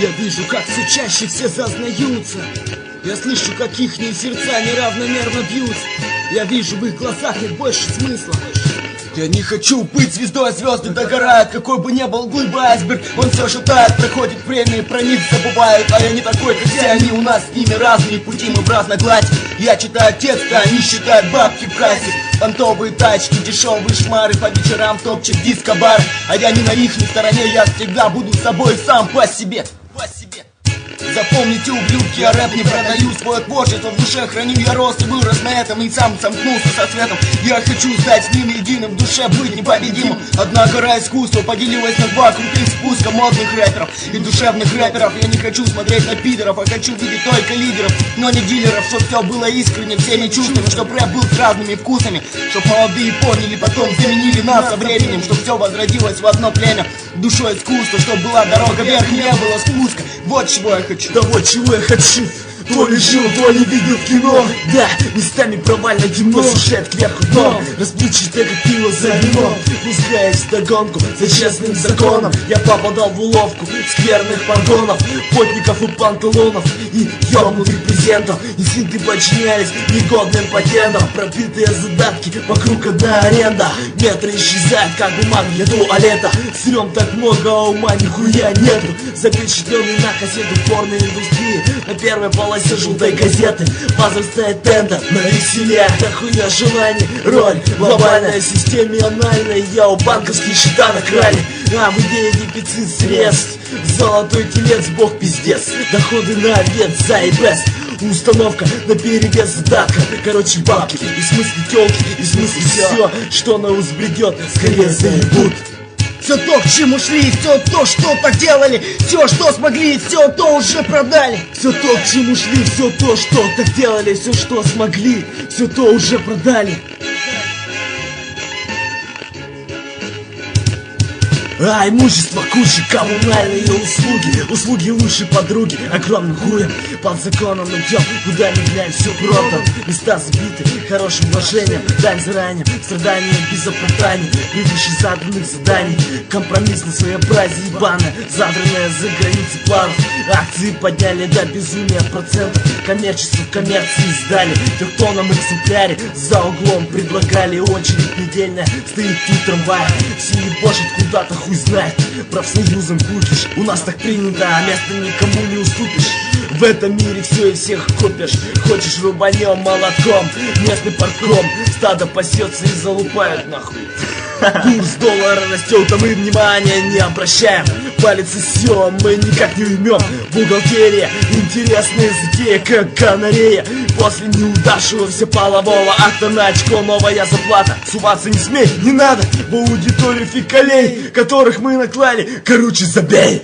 Я вижу, как все чаще все зазнаются. Я слышу, как ихние сердца неравномерно бьются. Я вижу в их глазах нет больше смысла. Я не хочу быть звездой, звезды догорают. Какой бы ни был глыбой айсберг, он все же тает. Проходит время и про них забывают. А я не такой, как все они, у нас с ними разные пути, мы в разной глади. Я читаю тексты, они считают бабки в кассе. Понтовые тачки, дешевые шмары, по вечерам топчет диско-бар. А я не на их стороне, я всегда буду с собой сам по себе. Запомните, ублюдки, я рэп не продаю. Свое творчество в душе храню. Я рос и вырос на этом и сам сомкнулся со светом. Я хочу стать с ними единым, в душе быть непобедимым. Одна гора искусства поделилась на два крутых спуска модных рэперов и душевных рэперов. Я не хочу смотреть на пидоров, а хочу видеть только лидеров, но не дилеров. Чтоб все было искренне, всеми чувствами, чтоб рэп был с разными вкусами, чтоб молодые поняли, потом заменили нас со временем, чтоб все возродилось в одно племя душой искусства, чтоб была дорога вверх, не было спуска. Вот чего я хочу. Да вот чего я хочу. То ли жил, то ли видел в кино. Да, местами провально темно, сушает кверху дном. Расплывчатое, как пиво за вино. Пускаясь вдогонку за честным законом, я попадал в уловку скверных погонов, потников и панталонов и ёбнутых презентов. Инстинкты подчинялись негодным патентам. Пропитые задатки, вокруг одна аренда. Метры исчезают, как бумага для туалета. Стрём так много, а ума нихуя нету. Запечатленный на кассету порной индустрии. На первой полосе желтой газеты возрастает тендер на веселе. Да хуя желаний, роль глобальная в системе анальной. Я у банковские счета накрали, а в идее дефицит средств. Золотой телец, бог пиздец. Доходы на обед за и без. Установка на перевес задатка. Короче, бабки, и в смысле тёлки, и в смысле все, что на ус бредет, скорее заебут. Все то, к чему шли, все то, что так делали, все, что смогли, все то уже продали. Все то, к чему шли, все то, что так делали, все, что смогли, все то уже продали. А имущество кучи, коммунальные услуги лучшей подруги, огромным хуем. Под законом идем, куда ни глянь, все продано. Места забиты хорошим вложением, дань заранее, страданием без оправданий, превыше заданных заданий. Компромисс на своеобразие ебаное, задранное за границы планов. Акции подняли до безумия процентов, коммерчество в коммерции сдали. В трехтонном экземпляре за углом предлагали. Очередь недельная, стоит тут трамвай, все ебошат куда-то, хуй знает. Профсоюзом купишь, у нас так принято, а место никому не уступишь. В этом мире все и всех купишь. Хочешь рубанем молотком, местный парком, стадо пасется и залупают нахуй. Курс доллара растет, а мы внимания не обращаем. Палец сосем, мы никак не уймем. Бухгалтерия, интересная затея, как канарея. После неудавшегося полового акта на очко новая заплата. Суваться не смей, не надо в аудиторию фекалей, которых мы наклали. Короче, забей.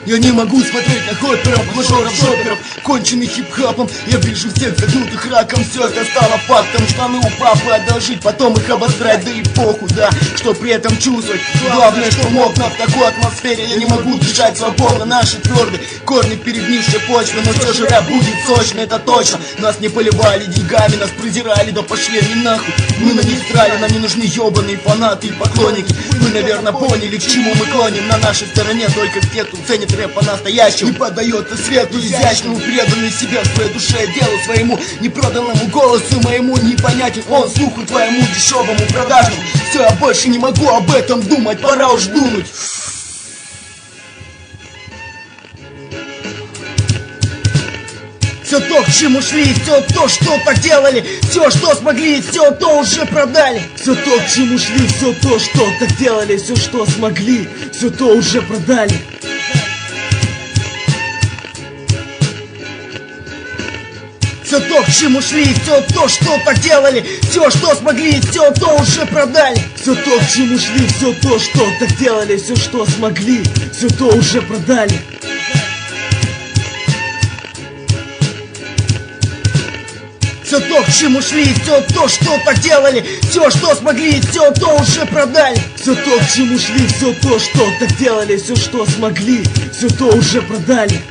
Я не могу смотреть на хопперов, мажоров, шоперов, конченых хип-хопом. Я вижу всех загнутых раком, все это стало фактом. Штаны у папы одолжить, потом их обосрать, да и похуй, да, что при этом чувствовать. Главное, что мог, но в такой атмосфере я не могу дышать свободно. Наши твердые корни перегнившей почвы, но все же рэп будет сочно, это точно. Нас не поливали деньгами, нас презирали, да пошли они нахуй. Мы на них срали, нам не нужны ебаные фанаты и поклонники. Вы, наверное, поняли, к чему мы клоним. На нашей стороне только те, кто ценит рэп по-настоящему, не поддается свету изящному, преданный себе, своей душе, делу своему, непроданному голосу моему, непонятен он слуху твоему дешевому продажному. Все, я больше не могу об этом думать, пора уж дунуть. Все то, к чему шли, все то, что так делали, все, что смогли, все то уже продали. Все то, к чему шли, все то, что так делали, все, что смогли, все то уже продали. Все то, к чему шли, все то, что так делали, все, что смогли, все то уже продали. Все то, к чему шли, все то, что так делали, все, что смогли, все то уже продали. Все то, к чему шли, все то, что так делали, все, что смогли, все то уже продали. Все то, к чему шли, все то, что так делали, все, что смогли, все то уже продали.